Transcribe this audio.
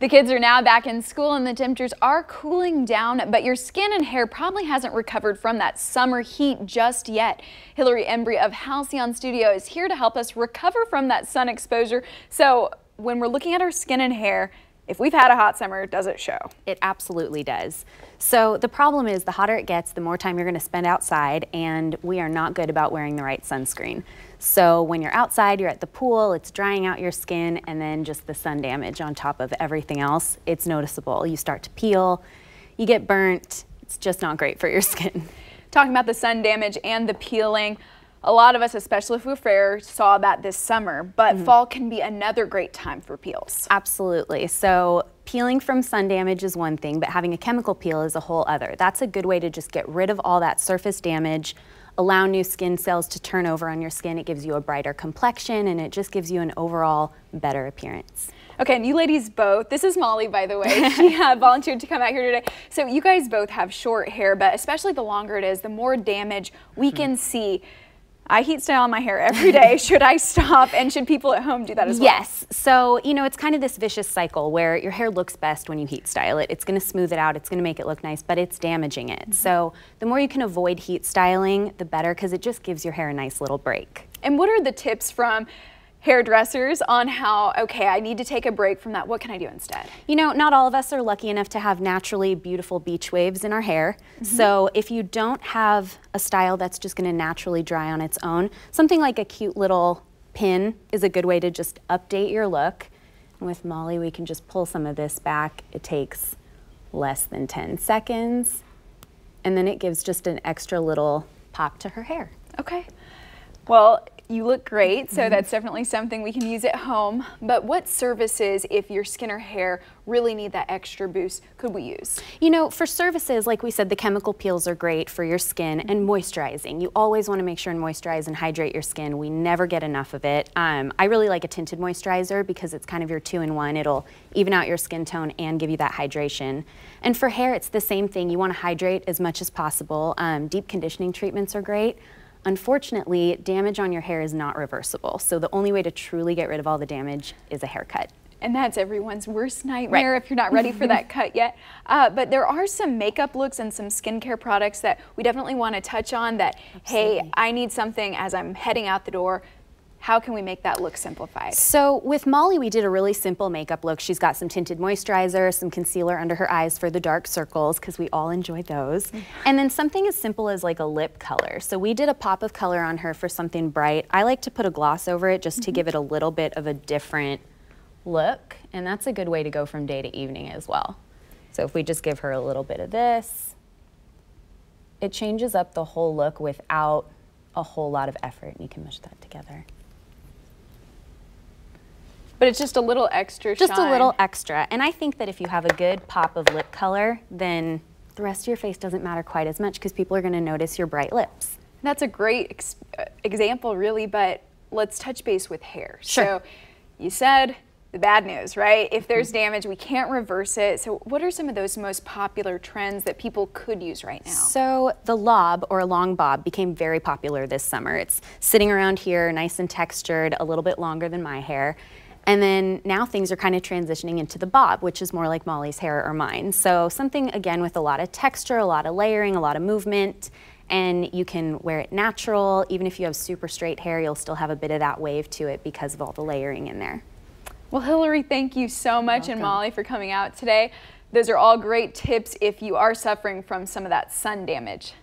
The kids are now back in school and the temperatures are cooling down, but your skin and hair probably hasn't recovered from that summer heat just yet. Hilary Embry of Halcyon Studio is here to help us recover from that sun exposure. So when we're looking at our skin and hair, if we've had a hot summer, does it show? It absolutely does. So the problem is the hotter it gets, the more time you're going to spend outside, and we are not good about wearing the right sunscreen. So when you're outside, you're at the pool, it's drying out your skin, and then just the sun damage on top of everything else, it's noticeable. You start to peel, you get burnt, it's just not great for your skin. Talking about the sun damage and the peeling, a lot of us, especially if we're fair, saw that this summer, but fall can be another great time for peels. Absolutely. So peeling from sun damage is one thing, but having a chemical peel is a whole other. That's a good way to just get rid of all that surface damage, allow new skin cells to turn over on your skin. It gives you a brighter complexion, and it just gives you an overall better appearance. Okay, and you ladies both, this is Molly, by the way, she volunteered to come out here today. So you guys both have short hair, but especially the longer it is, the more damage we can see. I heat style my hair every day. Should I stop, and should people at home do that as well? Yes. So, you know, it's kind of this vicious cycle where your hair looks best when you heat style it. It's going to smooth it out. It's going to make it look nice, but it's damaging it. So the more you can avoid heat styling, the better, because it just gives your hair a nice little break. And what are the tips from hairdressers on how, okay, I need to take a break from that, what can I do instead? You know, not all of us are lucky enough to have naturally beautiful beach waves in our hair. So if you don't have a style that's just going to naturally dry on its own, something like a cute little pin is a good way to just update your look. And with Molly, we can just pull some of this back. It takes less than 10 seconds, and then it gives just an extra little pop to her hair. Okay. Well, you look great, so that's definitely something we can use at home. But what services, if your skin or hair really need that extra boost, could we use? You know, for services, like we said, the chemical peels are great for your skin, and moisturizing. You always want to make sure and moisturize and hydrate your skin. We never get enough of it. I really like a tinted moisturizer because it's kind of your two-in-one. It'll even out your skin tone and give you that hydration. And for hair, it's the same thing. You want to hydrate as much as possible. Deep conditioning treatments are great. Unfortunately, damage on your hair is not reversible, so the only way to truly get rid of all the damage is a haircut. And that's everyone's worst nightmare if you're not ready for that cut yet. But there are some makeup looks and some skincare products that we definitely want to touch on that, hey, I need something as I'm heading out the door. How can we make that look simplified? So with Molly, we did a really simple makeup look. She's got some tinted moisturizer, some concealer under her eyes for the dark circles, because we all enjoy those. And then something as simple as like a lip color. So we did a pop of color on her for something bright. I like to put a gloss over it just to give it a little bit of a different look. And that's a good way to go from day to evening as well. So if we just give her a little bit of this, it changes up the whole look without a whole lot of effort. And you can mush that together. But it's just a little extra shine. Just a little extra. And I think that if you have a good pop of lip color, then the rest of your face doesn't matter quite as much because people are going to notice your bright lips. That's a great example, really, but let's touch base with hair. Sure. So you said the bad news, right? If there's damage, we can't reverse it. So what are some of those most popular trends that people could use right now? So the lob, or a long bob, became very popular this summer. It's sitting around here, nice and textured, a little bit longer than my hair. And then now things are kind of transitioning into the bob, which is more like Molly's hair or mine. So something, again, with a lot of texture, a lot of layering, a lot of movement, and you can wear it natural. Even if you have super straight hair, you'll still have a bit of that wave to it because of all the layering in there. Well, Hilary, thank you so much, and Molly, for coming out today. Those are all great tips if you are suffering from some of that sun damage.